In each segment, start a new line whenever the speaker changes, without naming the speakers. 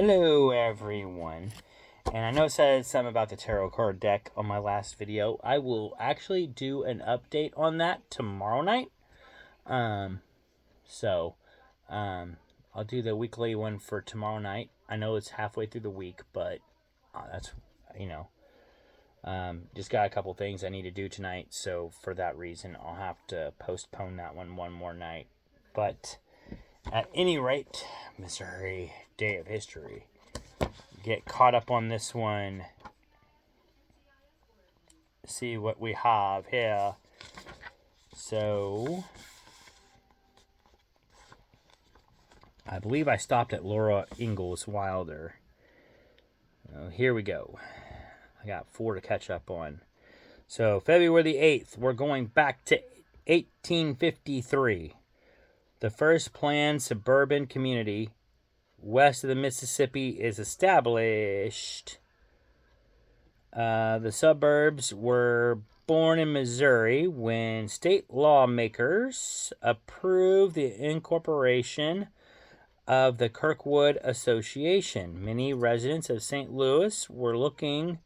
Hello everyone, and I know it said something about the tarot card deck on my last video. I will actually do an update on that tomorrow night. So I'll do the weekly one for tomorrow night. I know it's halfway through the week, but that's, just got a couple things I need to do tonight. So for that reason, I'll have to postpone that one more night. But at any rate, Missouri Day of History. Get caught up on this one. See what we have here. So, I believe I stopped at Laura Ingalls Wilder. Here we go. I got 4 to catch up on. So, February the 8th, we're going back to 1853. The first planned suburban community west of the Mississippi is established. The suburbs were born in Missouri when state lawmakers approved the incorporation of the Kirkwood Association. Many residents of St. Louis were looking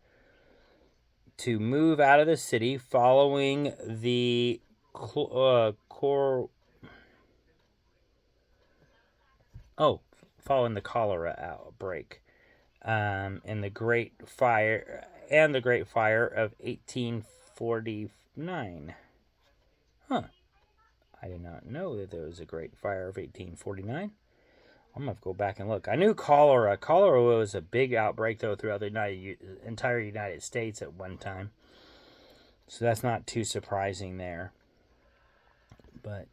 to move out of the city following the cholera outbreak and the Great Fire of 1849. I did not know that there was a Great Fire of 1849. I'm going to go back and look. I knew cholera. Cholera was a big outbreak, though, throughout the entire United States at one time. So that's not too surprising there. But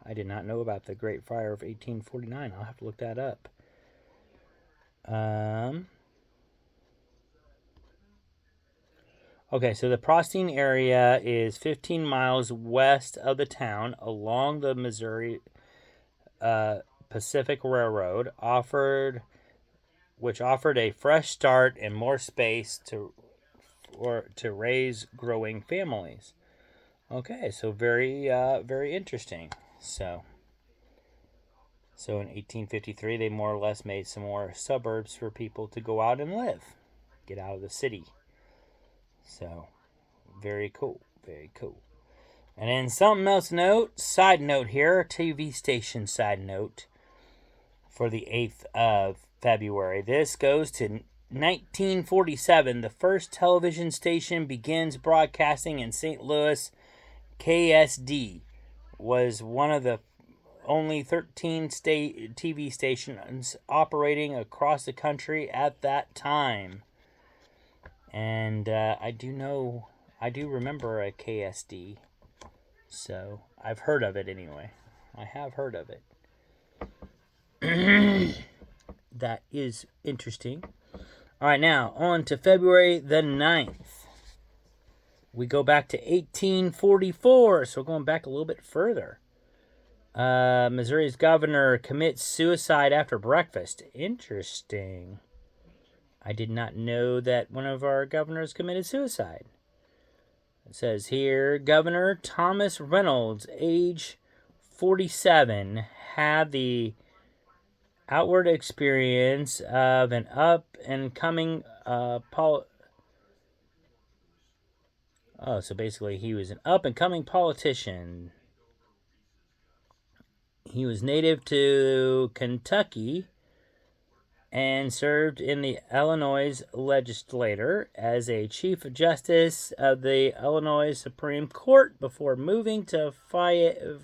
I did not know about the Great Fire of 1849. I'll have to look that up. Okay, so the Prostine area is 15 miles west of the town along the Missouri Pacific Railroad, which offered a fresh start and more space to raise growing families. Okay, so very interesting. So in 1853, they more or less made some more suburbs for people to go out and live, get out of the city. So, very cool, very cool. And then something else side note here, TV station side note for the 8th of February. This goes to 1947. The first television station begins broadcasting in St. Louis. KSD was one of the only 13 TV stations operating across the country at that time. And I do remember a KSD. So, I've heard of it anyway. I have heard of it. That is interesting. All right, now, on to February the 9th. We go back to 1844, so we're going back a little bit further. Missouri's governor commits suicide after breakfast. Interesting. I did not know that one of our governors committed suicide. It says here, Governor Thomas Reynolds, age 47, had the outward experience of an up-and-coming so basically he was an up-and-coming politician. He was native to Kentucky and served in the Illinois legislature as a Chief Justice of the Illinois Supreme Court before moving to Fayette,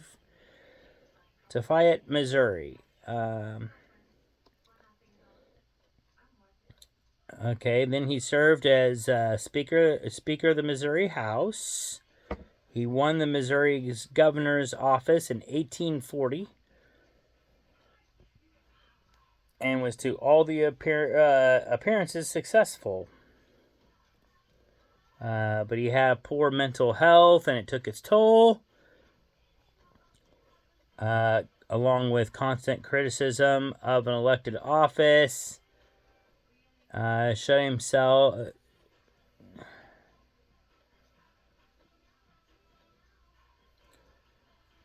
Missouri. Then he served as Speaker of the Missouri House. He won the Missouri's governor's office in 1840. And was to all the appearances successful. But he had poor mental health, and it took its toll. Along with constant criticism of an elected office. Shut himself...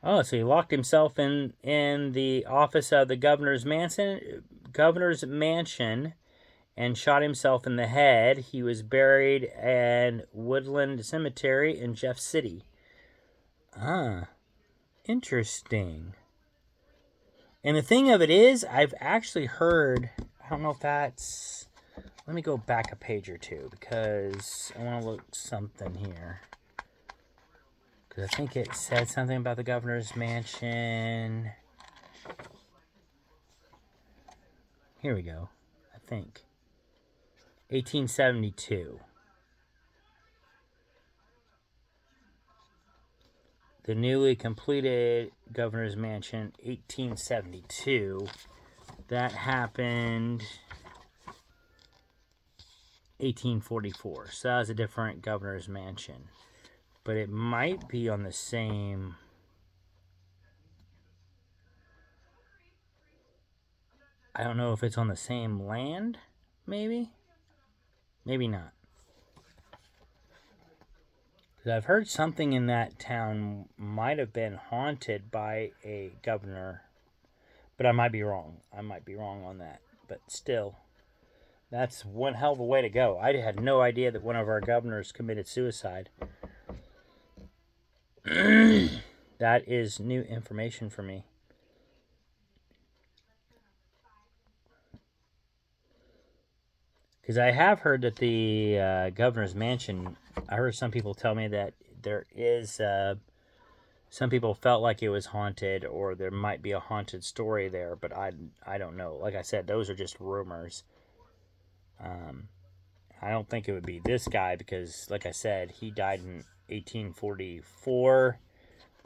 Oh, so he locked himself in the office of the governor's mansion, and shot himself in the head. He was buried at Woodland Cemetery in Jeff City. Ah, interesting. And the thing of it is, I've actually heard. I don't know if that's. Let me go back a page or two because I want to look something here. Because I think it said something about the governor's mansion. Here we go. I think 1872. The newly completed governor's mansion, 1872. That happened 1844. So that was a different governor's mansion. But it might be on the same. I don't know if it's on the same land, maybe? Maybe not. Because I've heard something in that town might have been haunted by a governor. But I might be wrong. I might be wrong on that. But still, that's one hell of a way to go. I had no idea that one of our governors committed suicide. That is new information for me. Because I have heard that the governor's mansion, I heard some people tell me that there is, some people felt like it was haunted or there might be a haunted story there, but I don't know. Like I said, those are just rumors. I don't think it would be this guy because, like I said, he died in 1844,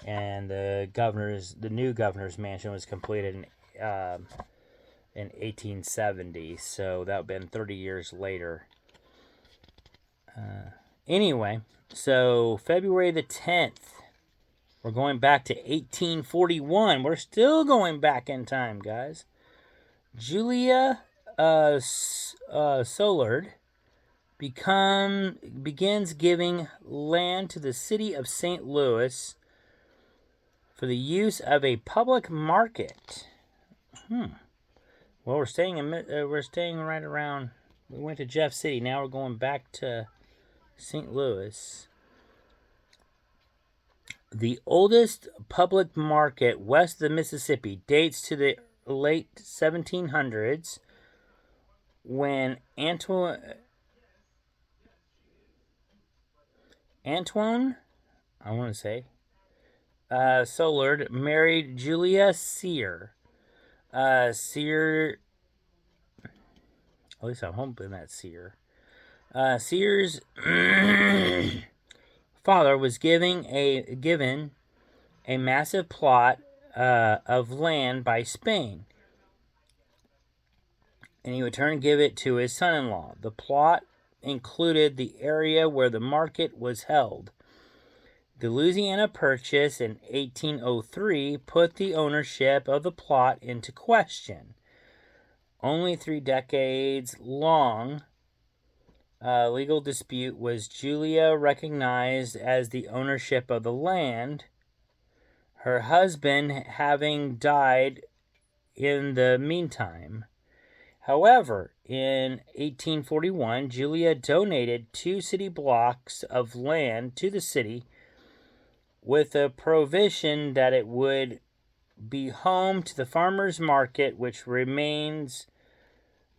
and the new governor's mansion was completed in 1870. So that would have been 30 years later. Anyway, so February the 10th, we're going back to 1841. We're still going back in time, guys. Julia Soulard begins giving land to the city of St. Louis for the use of a public market. Well, we're staying right around. We went to Jeff City. Now we're going back to St. Louis. The oldest public market west of the Mississippi dates to the late 1700s when Antoine, I want to say, Soulard married Julia Sear. Sear, at least I'm hoping that's Sear. Sear's father was given a massive plot of land by Spain, and he would turn and give it to his son-in-law. The plot included the area where the market was held. The Louisiana Purchase in 1803 put the ownership of the plot into question. Only 3 decades long legal dispute was Julia recognized as the ownership of the land, her husband having died in the meantime. However, in 1841, Julia donated 2 city blocks of land to the city with a provision that it would be home to the farmers market, which remains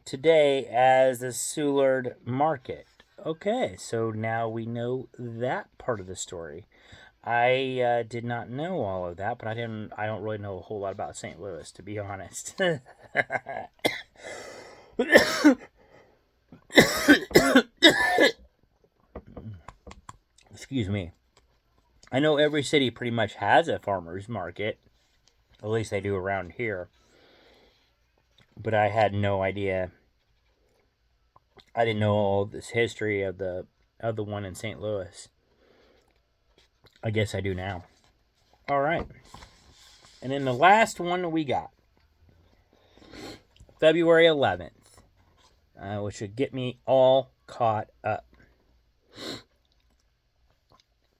today as the Soulard Market. Okay, so now we know that part of the story. I did not know all of that, but I don't really know a whole lot about St. Louis, to be honest. Excuse me. I know every city pretty much has a farmer's market. At least they do around here. But I had no idea. I didn't know all this history of the one in St. Louis. I guess I do now. All right. And then the last one we got, February 11th, which should get me all caught up.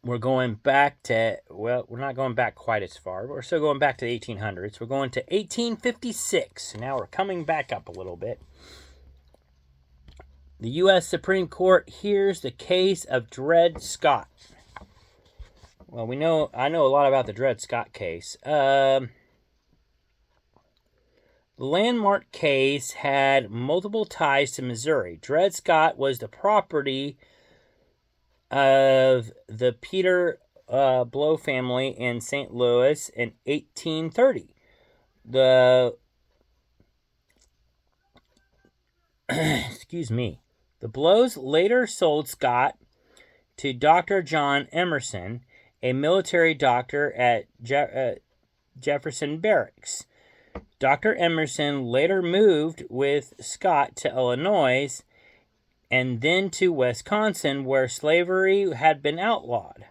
we're going back to, well, we're not going back quite as far, but we're still going back to the 1800s. We're going to 1856. Now we're coming back up a little bit. The U.S. Supreme Court hears the case of Dred Scott. Well, I know a lot about the Dred Scott case. The landmark case had multiple ties to Missouri. Dred Scott was the property of the Peter Blow family in St. Louis in 1830. Excuse me. The Blows later sold Scott to Dr. John Emerson, a military doctor at Jefferson Barracks. Dr. Emerson later moved with Scott to Illinois and then to Wisconsin, where slavery had been outlawed.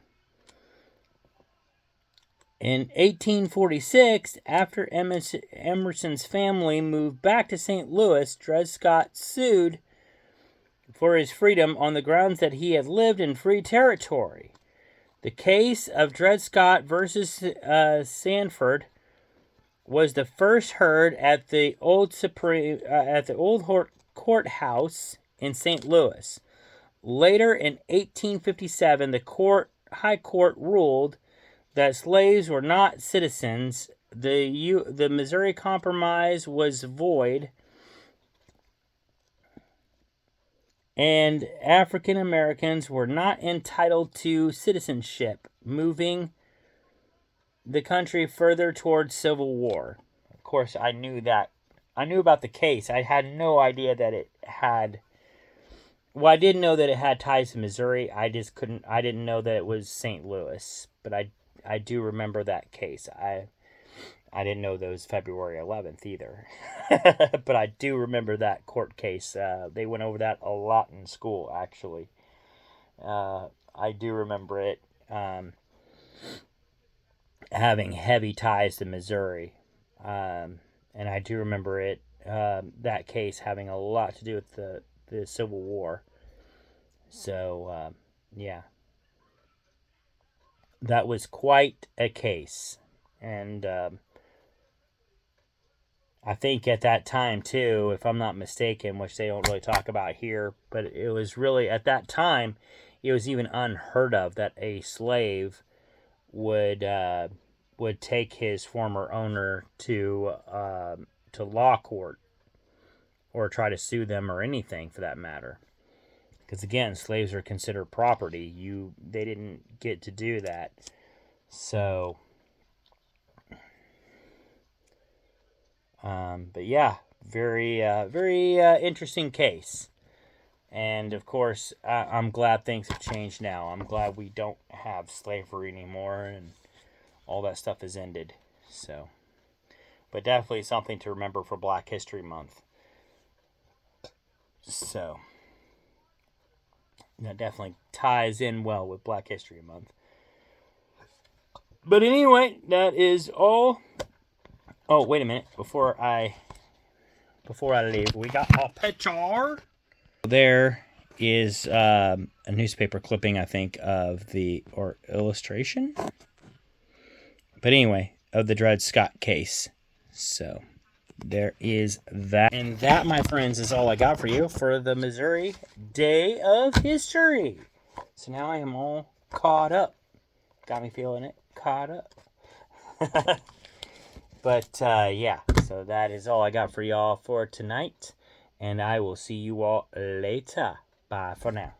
In 1846, after Emerson's family moved back to St. Louis, Dred Scott sued for his freedom on the grounds that he had lived in free territory. The case of Dred Scott versus Sanford was the first heard at the old courthouse in St. Louis. Later in 1857, the High Court ruled that slaves were not citizens. The Missouri Compromise was void, and African Americans were not entitled to citizenship, moving the country further towards civil war. Of course, I knew about the case. I had no idea that it had. Well, I didn't know that it had ties to Missouri. I didn't know that it was St. Louis. But I do remember that case. I didn't know that it was February 11th either. But I do remember that court case. They went over that a lot in school, actually. I do remember it having heavy ties to Missouri. And I do remember it, that case having a lot to do with the Civil War. So, yeah. That was quite a case. And I think at that time, too, if I'm not mistaken, which they don't really talk about here, but it was really, at that time, it was even unheard of that a slave would take his former owner to law court or try to sue them or anything for that matter. Because again, slaves are considered property. They didn't get to do that. So, but yeah, very interesting case. And of course, I'm glad things have changed now. I'm glad we don't have slavery anymore and all that stuff has ended. So, but definitely something to remember for Black History Month. So, that definitely ties in well with Black History Month. But anyway, that is all. Oh, wait a minute. Before I leave, we got a picture. There is a newspaper clipping, I think, or illustration. But anyway, of the Dred Scott case. So, there is that. And that, my friends, is all I got for you for the Missouri Day of History. So now I am all caught up. Got me feeling it. Caught up. But, yeah. So that is all I got for y'all for tonight. And I will see you all later. Bye for now.